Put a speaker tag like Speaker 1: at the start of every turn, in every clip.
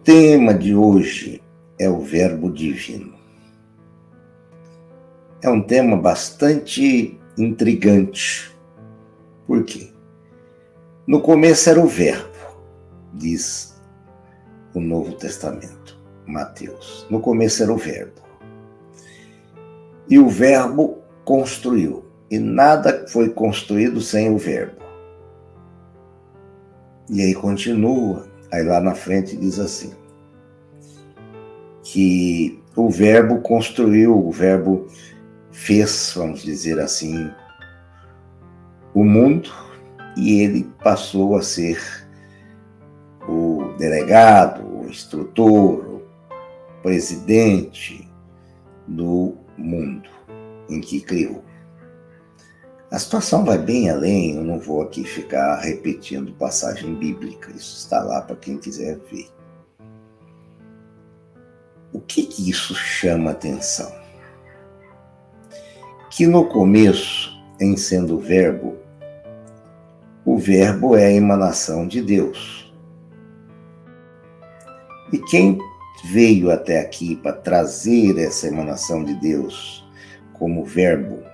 Speaker 1: tema de hoje é o Verbo Divino. É um tema bastante intrigante. Por quê? No começo era o Verbo, diz o Novo Testamento, Mateus. No começo era o Verbo. E o Verbo construiu. E nada foi construído sem o Verbo. E aí continua. Aí lá na frente diz assim, que o Verbo construiu, o Verbo fez, vamos dizer assim, o mundo, e ele passou a ser o delegado, o instrutor, o presidente do mundo em que criou. A situação vai bem além, eu não vou aqui ficar repetindo passagem bíblica, isso está lá para quem quiser ver. O que isso chama atenção? Que no começo, em sendo o Verbo é a emanação de Deus. E quem veio até aqui para trazer essa emanação de Deus como Verbo,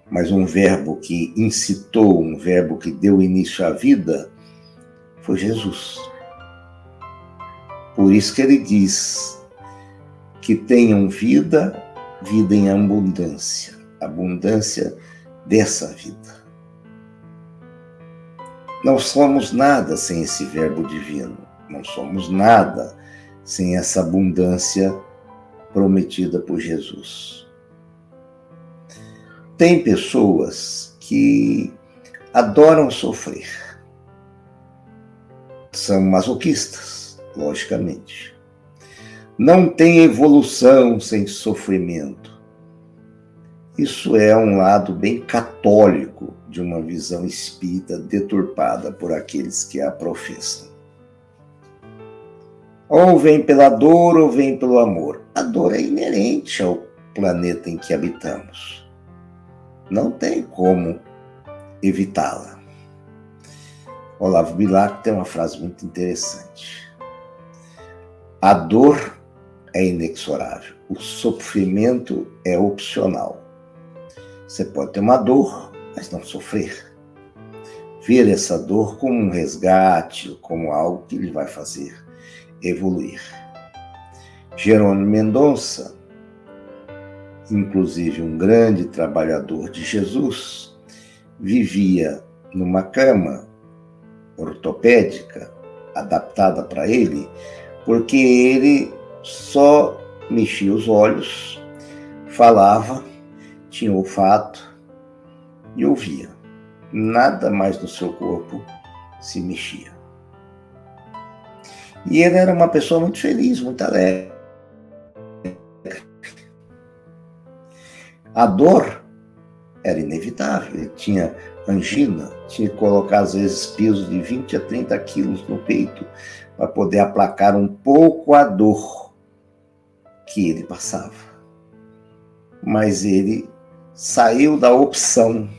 Speaker 1: mas um Verbo que incitou, um Verbo que deu início à vida, foi Jesus. Por isso que ele diz que tenham vida, vida em abundância dessa vida. Não somos nada sem esse Verbo divino, não somos nada sem essa abundância prometida por Jesus. Tem pessoas que adoram sofrer, são masoquistas, logicamente. Não tem evolução sem sofrimento. Isso é um lado bem católico de uma visão espírita deturpada por aqueles que a professam. Ou vem pela dor ou vem pelo amor. A dor é inerente ao planeta em que habitamos. Não tem como evitá-la. Olavo Bilac tem uma frase muito interessante. A dor é inexorável, o sofrimento é opcional. Você pode ter uma dor, mas não sofrer. Ver essa dor como um resgate, como algo que lhe vai fazer evoluir. Jerônimo Mendonça, inclusive um grande trabalhador de Jesus, vivia numa cama ortopédica adaptada para ele, porque ele só mexia os olhos, falava, tinha olfato e ouvia. Nada mais no seu corpo se mexia. E ele era uma pessoa muito feliz, muito alegre. A dor era inevitável, ele tinha angina, tinha que colocar às vezes peso de 20 a 30 quilos no peito para poder aplacar um pouco a dor que ele passava. Mas ele saiu da opção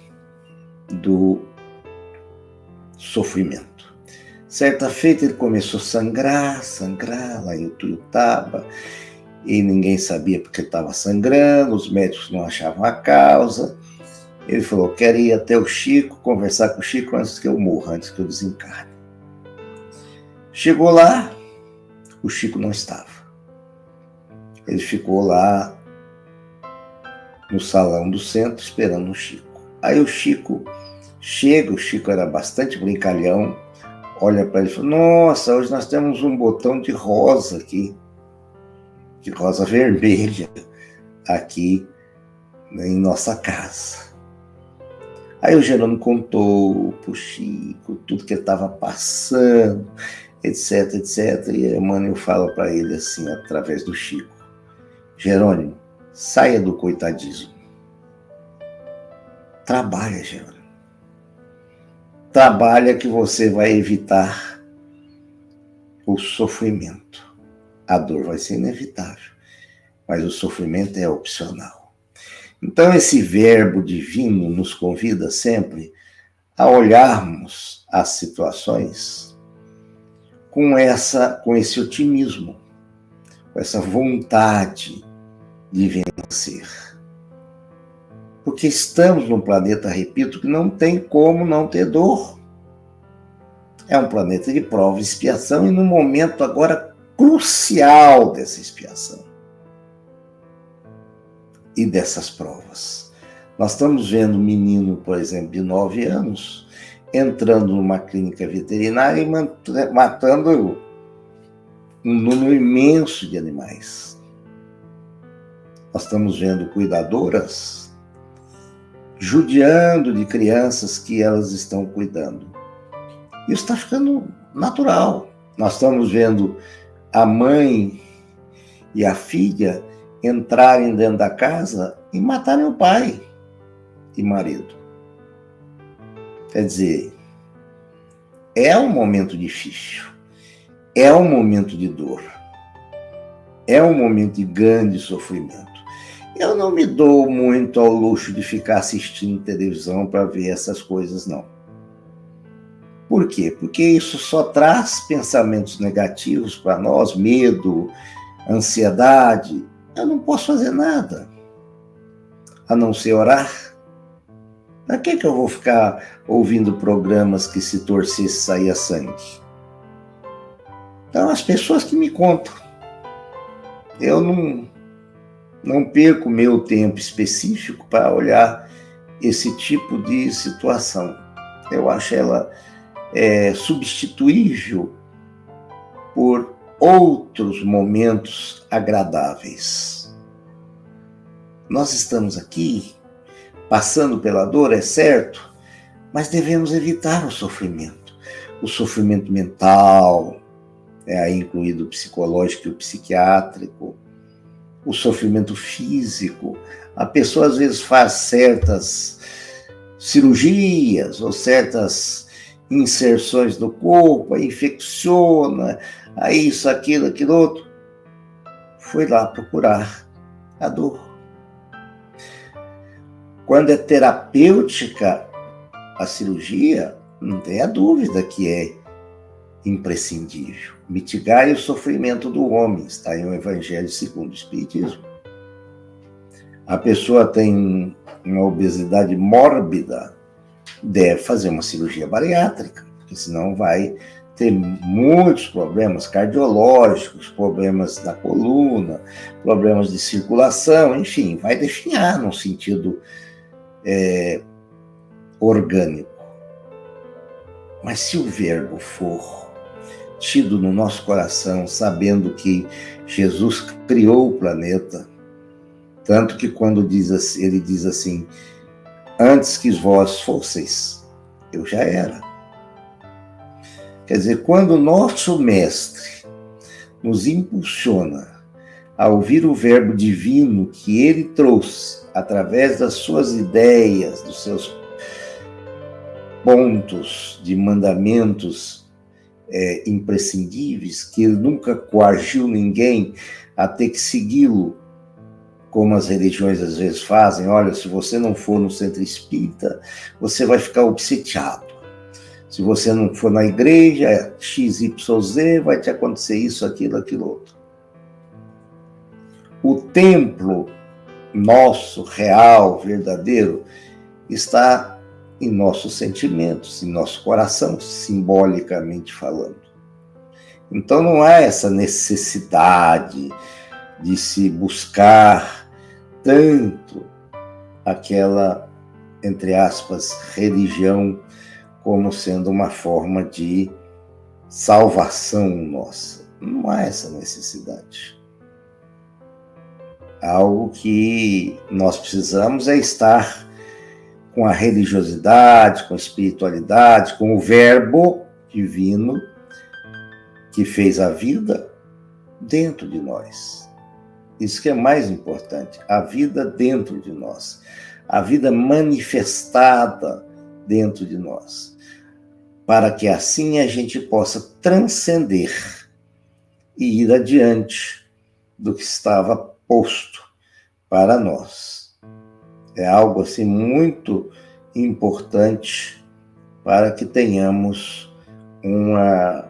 Speaker 1: do sofrimento. Certa feita ele começou a sangrar lá em Utuiutaba, e ninguém sabia porque estava sangrando, os médicos não achavam a causa. Ele falou, quero ir até o Chico, conversar com o Chico antes que eu morra, antes que eu desencarne. Chegou lá, o Chico não estava. Ele ficou lá no salão do centro esperando o Chico. Aí o Chico chega, o Chico era bastante brincalhão, olha para ele e fala, nossa, hoje nós temos um botão de rosa aqui, de rosa vermelha, aqui em nossa casa. Aí o Jerônimo contou pro Chico tudo que ele estava passando, etc, etc. E Emmanuel fala para ele assim, através do Chico, Jerônimo, saia do coitadismo. Trabalha, Jerônimo. Trabalha que você vai evitar o sofrimento. A dor vai ser inevitável, mas o sofrimento é opcional. Então esse Verbo divino nos convida sempre a olharmos as situações com esse otimismo, com essa vontade de vencer. Porque estamos num planeta, repito, que não tem como não ter dor. É um planeta de prova e expiação, e num momento agora crucial dessa expiação e dessas provas. Nós estamos vendo um menino, por exemplo, de 9 anos, entrando numa clínica veterinária e matando um número imenso de animais. Nós estamos vendo cuidadoras judiando de crianças que elas estão cuidando. Isso está ficando natural. Nós estamos vendo a mãe e a filha entrarem dentro da casa e matarem o pai e marido. Quer dizer, é um momento difícil, é um momento de dor, é um momento de grande sofrimento. Eu não me dou muito ao luxo de ficar assistindo televisão para ver essas coisas, não. Por quê? Porque isso só traz pensamentos negativos para nós, medo, ansiedade. Eu não posso fazer nada, a não ser orar. Para que eu vou ficar ouvindo programas que se torcesse saía sangue? Então, as pessoas que me contam. Eu não perco meu tempo específico para olhar esse tipo de situação. Eu acho ela substituível por outros momentos agradáveis. Nós estamos aqui passando pela dor, é certo, mas devemos evitar o sofrimento mental, aí incluído o psicológico e o psiquiátrico, o sofrimento físico. A pessoa às vezes faz certas cirurgias ou certas inserções no corpo, aí infecciona, aí isso, aquilo outro. Foi lá procurar a dor. Quando é terapêutica a cirurgia, não tenha dúvida que é imprescindível. Mitigar o sofrimento do homem, está em o Evangelho segundo o Espiritismo. A pessoa tem uma obesidade mórbida, deve fazer uma cirurgia bariátrica, porque senão vai ter muitos problemas cardiológicos, problemas na coluna, problemas de circulação, enfim, vai definhar no sentido orgânico. Mas se o verbo for tido no nosso coração, sabendo que Jesus criou o planeta, tanto que quando ele diz assim, antes que vós fosseis, eu já era. Quer dizer, quando o nosso mestre nos impulsiona a ouvir o verbo divino que ele trouxe através das suas ideias, dos seus pontos de mandamentos imprescindíveis, que ele nunca coagiu ninguém a ter que segui-lo, como as religiões às vezes fazem. Olha, se você não for no centro espírita, você vai ficar obsediado. Se você não for na igreja, XYZ, vai te acontecer isso, aquilo outro. O templo nosso, real, verdadeiro, está em nossos sentimentos, em nosso coração, simbolicamente falando. Então não há essa necessidade de se buscar tanto aquela, entre aspas, religião como sendo uma forma de salvação nossa. Não há essa necessidade. Algo que nós precisamos é estar com a religiosidade, com a espiritualidade, com o verbo divino que fez a vida dentro de nós. Isso que é mais importante, a vida dentro de nós, a vida manifestada dentro de nós, para que assim a gente possa transcender e ir adiante do que estava posto para nós. É algo assim muito importante para que tenhamos uma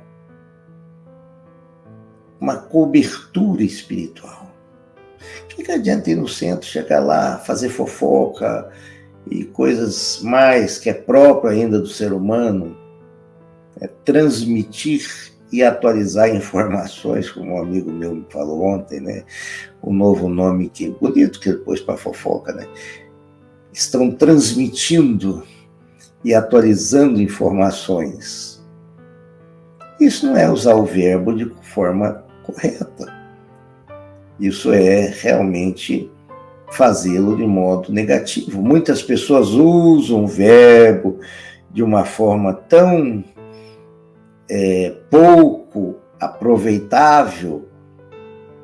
Speaker 1: uma cobertura espiritual. O que adianta ir no centro, chegar lá, fazer fofoca e coisas mais que é próprio ainda do ser humano, transmitir e atualizar informações, como um amigo meu me falou ontem, né? O novo nome que bonito que ele pôs para fofoca, né? Estão transmitindo e atualizando informações. Isso não é usar o verbo de forma correta. Isso é realmente fazê-lo de modo negativo. Muitas pessoas usam o verbo de uma forma tão pouco aproveitável,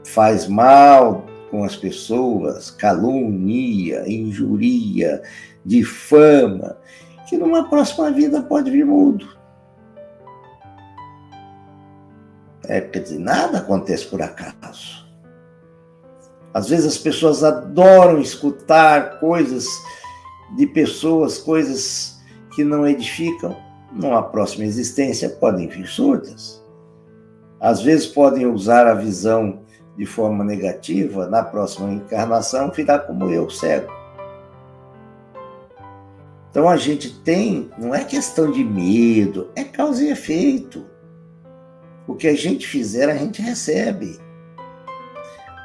Speaker 1: faz mal com as pessoas, calúnia, injuria, difama, que numa próxima vida pode vir mudo. Quer dizer, nada acontece por acaso. Às vezes as pessoas adoram escutar coisas de pessoas, coisas que não edificam. Numa próxima existência podem vir surdas. Às vezes podem usar a visão de forma negativa, na próxima encarnação virá como eu, cego. Então a gente tem, não é questão de medo, é causa e efeito. O que a gente fizer, a gente recebe.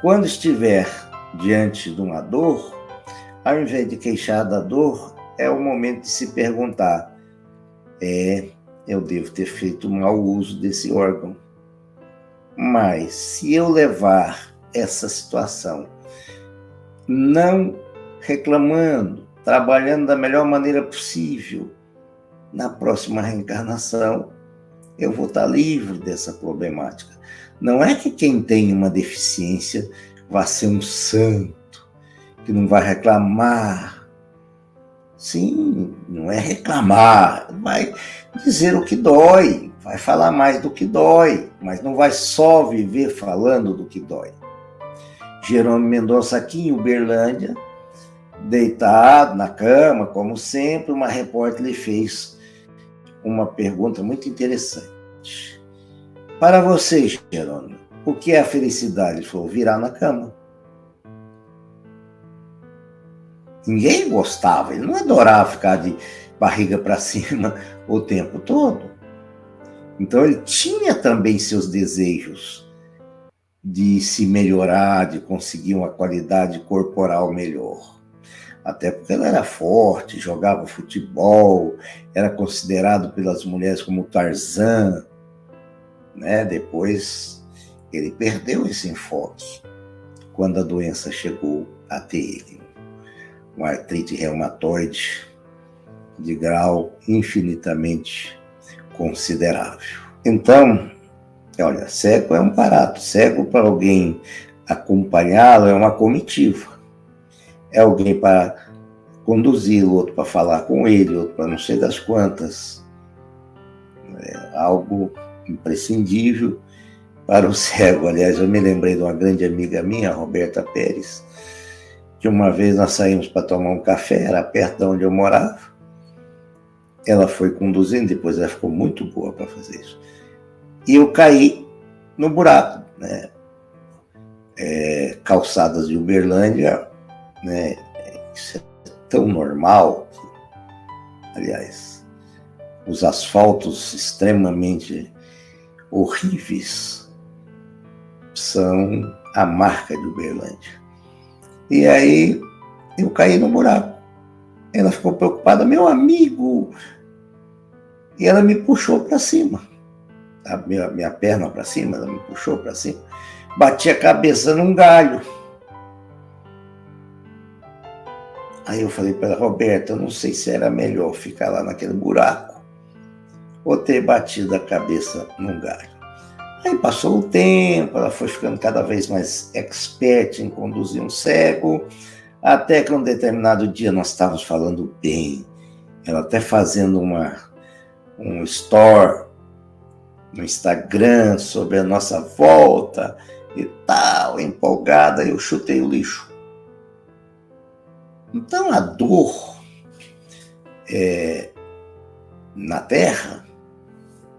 Speaker 1: Quando estiver diante de uma dor, ao invés de queixar da dor, é o momento de se perguntar: eu devo ter feito mau uso desse órgão. Mas se eu levar essa situação não reclamando, trabalhando da melhor maneira possível, na próxima reencarnação eu vou estar livre dessa problemática. Não é que quem tem uma deficiência vai ser um santo, que não vai reclamar. Sim, não é reclamar, vai dizer o que dói, vai falar mais do que dói, mas não vai só viver falando do que dói. Jerônimo Mendonça aqui em Uberlândia, deitado na cama, como sempre, uma repórter lhe fez uma pergunta muito interessante. Para você, Jerônimo, o que é a felicidade? Ele falou: virar na cama. Ninguém gostava, ele não adorava ficar de barriga para cima o tempo todo. Então ele tinha também seus desejos de se melhorar, de conseguir uma qualidade corporal melhor. Até porque ele era forte, jogava futebol, era considerado pelas mulheres como Tarzan, né? Depois ele perdeu esse enfoque quando a doença chegou até ele. Uma artrite reumatoide de grau infinitamente considerável. Então, olha, cego é um barato. Cego, para alguém acompanhá-lo, é uma comitiva. É alguém para conduzi-lo, outro para falar com ele, outro para não sei das quantas. É algo imprescindível para o cego. Aliás, eu me lembrei de uma grande amiga minha, Roberta Pérez, que uma vez nós saímos para tomar um café, era perto de onde eu morava. Ela foi conduzindo, depois ela ficou muito boa para fazer isso. E eu caí no buraco, né? Calçadas de Uberlândia, né? Isso é tão normal. Aliás, os asfaltos extremamente horríveis são a marca de Uberlândia. E aí eu caí no buraco. Ela ficou preocupada: meu amigo! E ela me puxou para cima. A minha perna para cima, ela me puxou para cima. Bati a cabeça num galho. Aí eu falei para ela: Roberta, eu não sei se era melhor ficar lá naquele buraco ou ter batido a cabeça num galho. Aí passou o tempo, ela foi ficando cada vez mais expert em conduzir um cego, até que um determinado dia nós estávamos falando bem, ela até fazendo um story no Instagram sobre a nossa volta e tal, empolgada, eu chutei o lixo. Então a dor na Terra,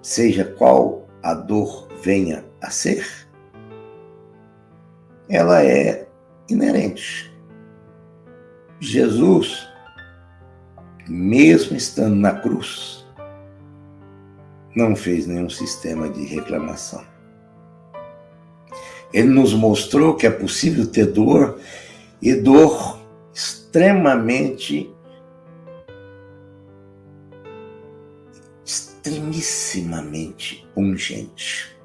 Speaker 1: seja qual a dor venha a ser, ela é inerente. Jesus, mesmo estando na cruz, não fez nenhum sistema de reclamação. Ele nos mostrou que é possível ter dor, e dor extremissimamente pungente.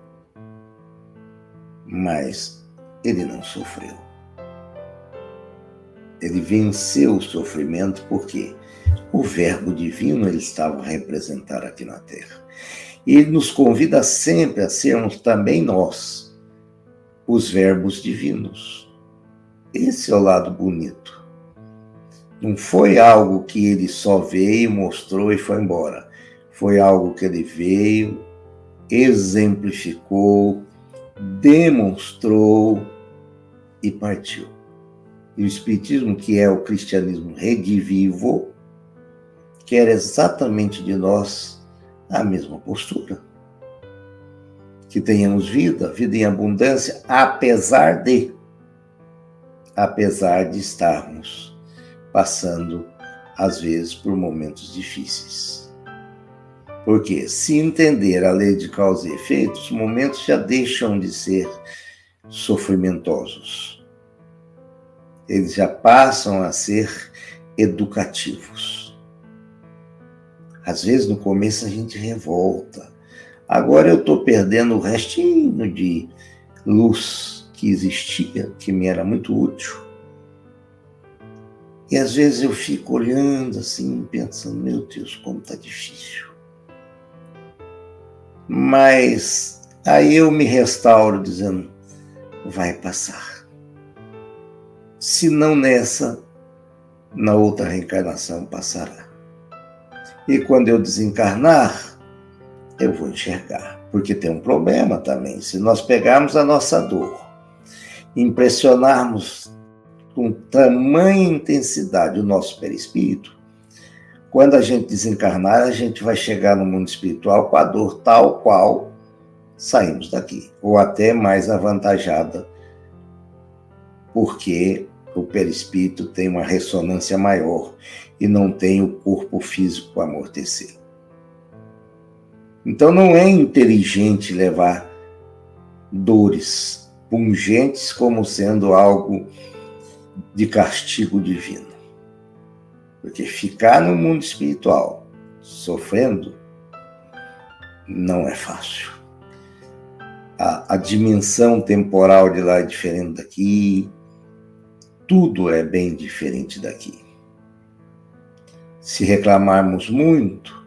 Speaker 1: Mas ele não sofreu. Ele venceu o sofrimento porque o Verbo divino ele estava a representar aqui na Terra. E ele nos convida sempre a sermos também nós, os verbos divinos. Esse é o lado bonito. Não foi algo que ele só veio, mostrou e foi embora. Foi algo que ele veio, exemplificou, demonstrou e partiu. E o Espiritismo, que é o cristianismo redivivo, quer exatamente de nós a mesma postura. Que tenhamos vida em abundância, apesar de estarmos passando, às vezes, por momentos difíceis. Porque, se entender a lei de causa e efeito, os momentos já deixam de ser sofrimentosos. Eles já passam a ser educativos. Às vezes, no começo, a gente revolta. Agora eu estou perdendo o restinho de luz que existia, que me era muito útil. E às vezes eu fico olhando assim, pensando, meu Deus, como está difícil. Mas aí eu me restauro dizendo, vai passar. Se não nessa, na outra reencarnação passará. E quando eu desencarnar, eu vou enxergar. Porque tem um problema também. Se nós pegarmos a nossa dor, impressionarmos com tamanha intensidade o nosso perispírito, quando a gente desencarnar, a gente vai chegar no mundo espiritual com a dor tal qual saímos daqui, ou até mais avantajada, porque o perispírito tem uma ressonância maior e não tem o corpo físico a amortecer. Então não é inteligente levar dores pungentes como sendo algo de castigo divino. Porque ficar no mundo espiritual sofrendo não é fácil. A dimensão temporal de lá é diferente daqui, tudo é bem diferente daqui. Se reclamarmos muito,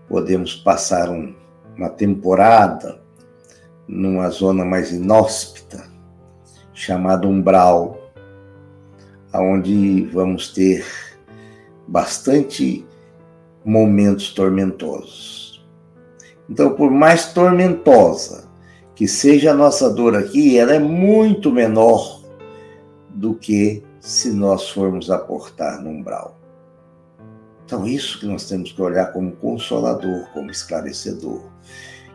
Speaker 1: podemos passar uma temporada numa zona mais inóspita, chamada umbral, onde vamos ter bastante momentos tormentosos. Então, por mais tormentosa que seja a nossa dor aqui, ela é muito menor do que se nós formos aportar no umbral. Então, isso que nós temos que olhar como consolador, como esclarecedor,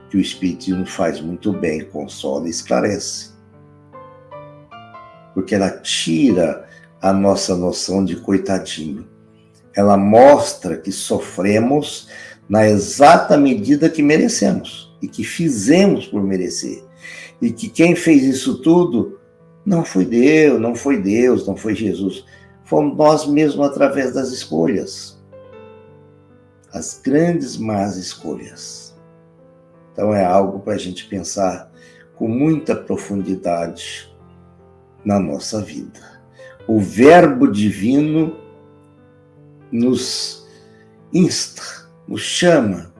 Speaker 1: que o Espiritismo faz muito bem, consola e esclarece. Porque ela tira a nossa noção de coitadinho. Ela mostra que sofremos na exata medida que merecemos e que fizemos por merecer. E que quem fez isso tudo não foi Deus, não foi Jesus. Fomos nós mesmos através das escolhas. As grandes más escolhas. Então é algo para a gente pensar com muita profundidade na nossa vida. O Verbo Divino nos insta, nos chama,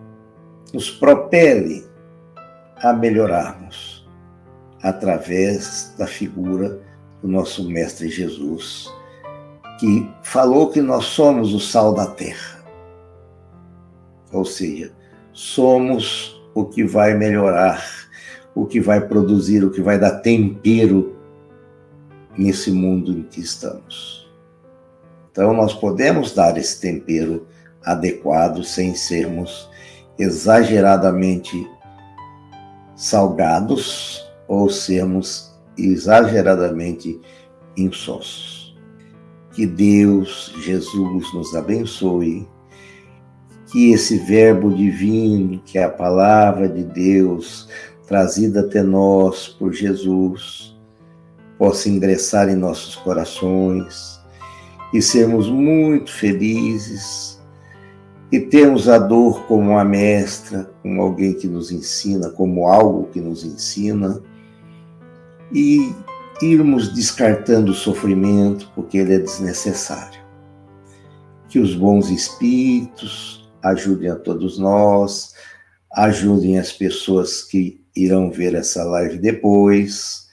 Speaker 1: nos propele a melhorarmos através da figura do nosso Mestre Jesus, que falou que nós somos o sal da terra. Ou seja, somos o que vai melhorar, o que vai produzir, o que vai dar tempero nesse mundo em que estamos. Então, nós podemos dar esse tempero adequado sem sermos exageradamente salgados ou sermos exageradamente insossos. Que Deus, Jesus, nos abençoe, que esse verbo divino, que é a palavra de Deus, trazida até nós por Jesus, possa ingressar em nossos corações e sermos muito felizes e termos a dor como uma mestra, como alguém que nos ensina, como algo que nos ensina, e irmos descartando o sofrimento, porque ele é desnecessário. Que os bons espíritos ajudem a todos nós, ajudem as pessoas que irão ver essa live depois,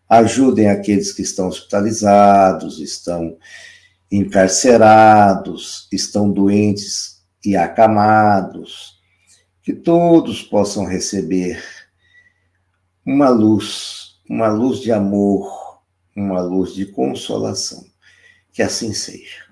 Speaker 1: ajudem aqueles que estão hospitalizados, estão encarcerados, estão doentes e acamados, que todos possam receber uma luz de amor, uma luz de consolação. Que assim seja.